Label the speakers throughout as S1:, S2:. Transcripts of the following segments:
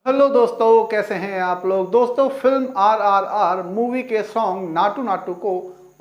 S1: Hello दोस्तों, कैसे हैं आप लोग। दोस्तों, फिल्म आरआरआर मूवी के सॉन्ग नाटू नाटू को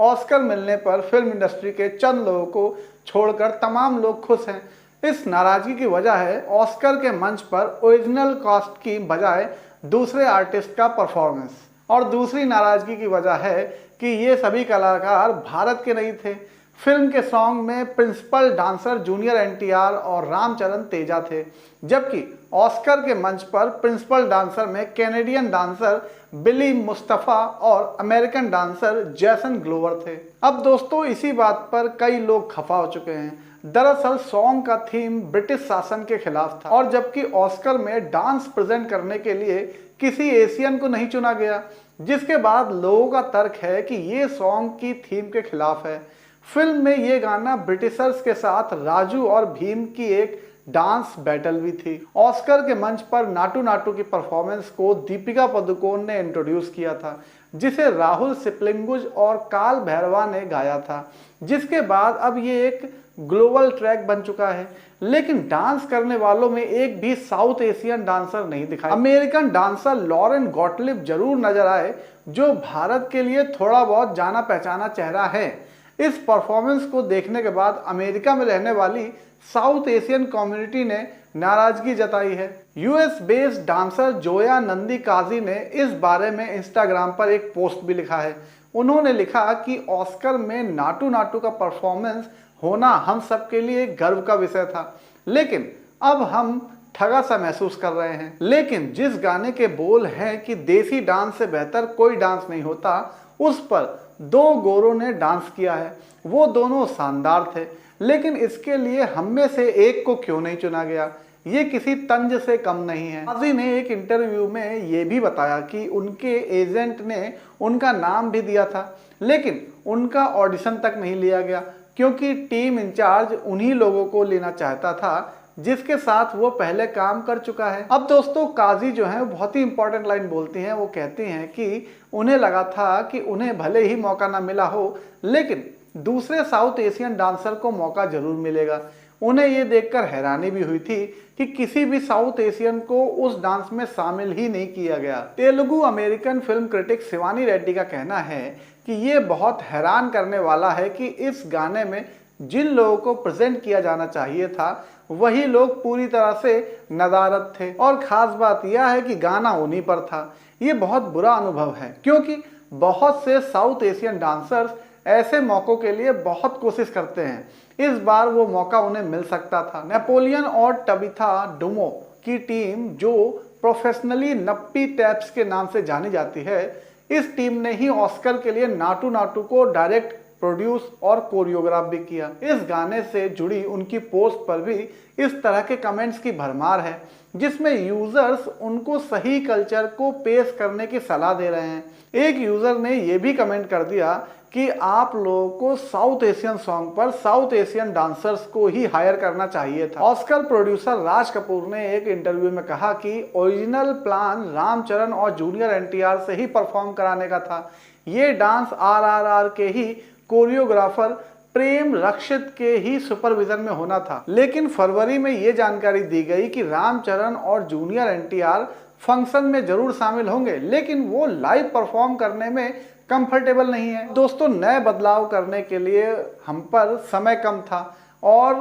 S1: ऑस्कर मिलने पर फिल्म इंडस्ट्री के चंद लोगों को छोड़कर तमाम लोग खुश हैं। इस नाराजगी की वजह है ऑस्कर के मंच पर ओरिजिनल कास्ट की बजाय दूसरे आर्टिस्ट का परफॉर्मेंस, और दूसरी नाराजगी की वजह है कि ये सभी कलाकार भारत के नहीं थे। फिल्म के सॉन्ग में प्रिंसिपल डांसर जूनियर एनटीआर और रामचरण तेजा थे, जबकि ऑस्कर के मंच पर प्रिंसिपल डांसर में कैनेडियन डांसर बिली मुस्तफा और अमेरिकन डांसर जैसन ग्लोवर थे। अब दोस्तों, इसी बात पर कई लोग खफा हो चुके हैं। दरअसल सॉन्ग का थीम ब्रिटिश शासन के खिलाफ था, और जबकि ऑस्कर में डांस प्रेजेंट करने के लिए किसी एशियन को नहीं चुना गया, जिसके बाद लोगों का तर्क है कि ये सॉन्ग की थीम के खिलाफ है। फिल्म में ये गाना ब्रिटिशर्स के साथ राजू और भीम की एक डांस बैटल भी थी। ऑस्कर के मंच पर नाटू नाटू की परफॉर्मेंस को दीपिका पादुकोण ने इंट्रोड्यूस किया था, जिसे राहुल सिप्लिगंज और काल भैरवा ने गाया था, जिसके बाद अब ये एक ग्लोबल ट्रैक बन चुका है। लेकिन डांस करने वालों में एक भी साउथ एशियन डांसर नहीं दिखाई। अमेरिकन डांसर लॉरेन गॉटलिब जरूर नजर आए, जो भारत के लिए थोड़ा बहुत जाना पहचाना चेहरा है। इस परफॉर्मेंस को देखने के बाद अमेरिका में रहने वाली साउथ एशियन कम्युनिटी ने नाराजगी जताई है। US based dancer Zoya Nandi Kazi ने इस बारे में इंस्टाग्राम पर एक पोस्ट भी लिखा है। उन्होंने लिखा कि ऑस्कर में नाटू नाटू का परफॉर्मेंस होना हम सबके लिए गर्व का विषय था, लेकिन अब हम ठगा सा महसूस कर रहे हैं। लेकिन जिस गाने के बोल हैं कि देसी डांस से बेहतर कोई डांस नहीं होता, उस पर दो गोरों ने डांस किया है। वो दोनों शानदार थे, लेकिन इसके लिए हम में से एक को क्यों नहीं चुना गया, ये किसी तंज से कम नहीं है। काजी ने एक इंटरव्यू में ये भी बताया कि उनके एजेंट ने उनका नाम भी दिया था, लेकिन उनका ऑडिशन तक नहीं लिया गया, क्योंकि टीम इंचार्ज उन्हीं लोगों को लेना चाहता था जिसके साथ वो पहले काम कर चुका है। अब दोस्तों, काजी जो है बहुत ही इंपॉर्टेंट लाइन बोलती हैं। वो कहती हैं कि उन्हें लगा था कि उन्हें भले ही मौका ना मिला हो, लेकिन दूसरे साउथ एशियन डांसर को मौका जरूर मिलेगा। उन्हें ये देखकर हैरानी भी हुई थी कि किसी भी साउथ एशियन को उस डांस में शामिल ही नहीं किया गया। Telugu American film critic Shivani Reddy का कहना है कि ये बहुत हैरान करने वाला है कि इस गाने में जिन लोगों को प्रेजेंट किया जाना चाहिए था, वही लोग पूरी तरह से नदारद थे। और खास बात यह है कि गाना उन्हीं पर था। ये बहुत बुरा अनुभव है, क्योंकि बहुत से साउथ एशियन डांसर्स ऐसे मौकों के लिए बहुत कोशिश करते हैं। इस बार वो मौका उन्हें मिल सकता था। नेपोलियन और टबिथा डुमो की टीम, जो प्रोफेशनली नप्पी टैप्स के नाम से जानी जाती है, इस टीम ने ही ऑस्कर के लिए नाटू नाटू को डायरेक्ट, प्रोड्यूस और कोरियोग्राफ भी किया। इस गाने से जुड़ी उनकी पोस्ट पर भी इस तरह के कमेंट्स की भरमार है, जिसमें यूजर्स उनको सही कल्चर को पेश करने की सलाह दे रहे हैं। एक यूजर ने यह भी कमेंट कर दिया कि आप लोगों को साउथ एशियन सॉन्ग पर साउथ एशियन डांसर्स को ही हायर करना चाहिए था। ऑस्कर प्रोड्यूसर राज कपूर ने एक इंटरव्यू में कहा कि ओरिजिनल प्लान रामचरण और जूनियर एनटीआर से ही परफॉर्म कराने का था। ये डांस आरआरआर के ही कोरियोग्राफर प्रेम रक्षित के ही सुपरविजन में होना था। लेकिन फरवरी में ये जानकारी दी गई कि रामचरण और जूनियर एनटीआर फंक्शन में जरूर शामिल होंगे, लेकिन वो लाइव परफॉर्म करने में कंफर्टेबल नहीं है। दोस्तों, नए बदलाव करने के लिए हम पर समय कम था और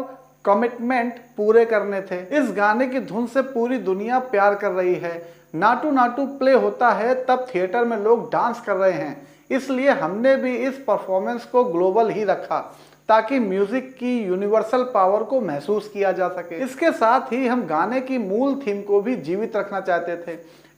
S1: कमिटमेंट पूरे करने थे। इस गाने की धुन से पूरी दुनिया प्यार कर रही है। नाटू नाटू प्ले होता है तब थिएटर में लोग डांस कर रहे हैं, इसलिए हमने भी इस परफॉर्मेंस को ग्लोबल ही रखा, ताकि म्यूजिक की यूनिवर्सल पावर को महसूस किया जा सके। इसके साथ ही हम गाने की मूल थीम को भी जीवित रखना चाहते थे।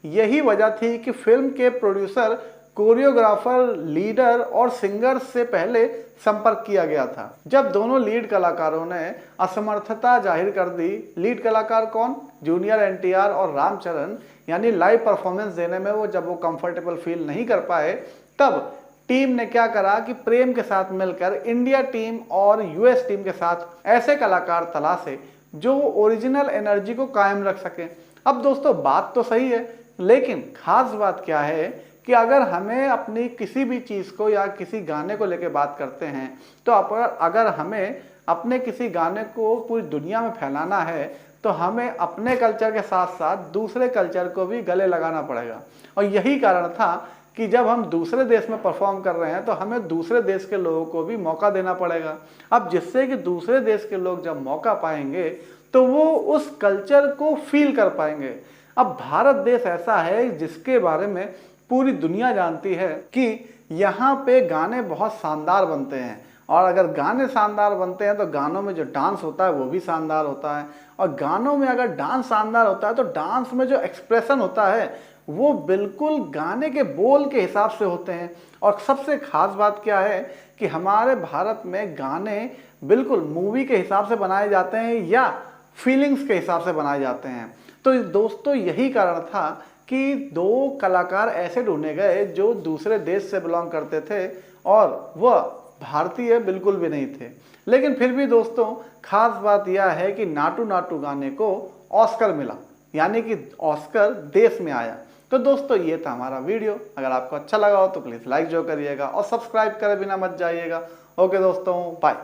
S1: यही वजह थी कि फिल्म के प्रोड्यूसर, कोरियोग्राफर, लीडर और सिंगर्स से पहले संपर्क किया गया था। जब दोनों लीड कलाकारों ने असमर्थता जाहिर कर दी, लीड कलाकार कौन, जूनियर एनटीआर और रामचरण, यानी लाइव परफॉर्मेंस देने में जब वो कंफर्टेबल फील नहीं कर पाए, तब टीम ने क्या करा कि प्रेम के साथ मिलकर इंडिया टीम और यूएस टीम के साथ ऐसे कलाकार तलाशे जो ओरिजिनल एनर्जी को कायम रख सके। अब दोस्तों, बात तो सही है, लेकिन खास बात क्या है कि अगर हमें अपनी किसी भी चीज़ को या किसी गाने को लेकर बात करते हैं, तो अगर हमें अपने किसी गाने को पूरी दुनिया में फैलाना है, तो हमें अपने कल्चर के साथ साथ दूसरे कल्चर को भी गले लगाना पड़ेगा। और यही कारण था कि जब हम दूसरे देश में परफॉर्म कर रहे हैं तो हमें दूसरे देश के लोगों को भी मौका देना पड़ेगा। अब जिससे कि दूसरे देश के लोग जब मौका पाएंगे तो वो उस कल्चर को फील कर पाएंगे। अब भारत देश ऐसा है जिसके बारे में पूरी दुनिया जानती है कि यहाँ पे गाने बहुत शानदार बनते हैं, और अगर गाने शानदार बनते हैं तो गानों में जो डांस होता है वो भी शानदार होता है, और गानों में अगर डांस शानदार होता है तो डांस में जो एक्सप्रेशन होता है वो बिल्कुल गाने के बोल के हिसाब से होते हैं। और सबसे खास बात क्या है कि हमारे भारत में गाने बिल्कुल मूवी के हिसाब से बनाए जाते हैं या फीलिंग्स के हिसाब से बनाए जाते हैं। तो दोस्तों यही कारण था कि दो कलाकार ऐसे ढूंढे गए जो दूसरे देश से बिलोंग करते थे और वह भारतीय बिल्कुल भी नहीं थे। लेकिन फिर भी दोस्तों खास बात यह है कि नाटू नाटू गाने को ऑस्कर मिला, यानी कि ऑस्कर देश में आया। तो दोस्तों ये था हमारा वीडियो। अगर आपको अच्छा लगा हो तो प्लीज़ लाइक जो करिएगा और सब्सक्राइब करे बिना मत जाइएगा। ओके दोस्तों, बाय।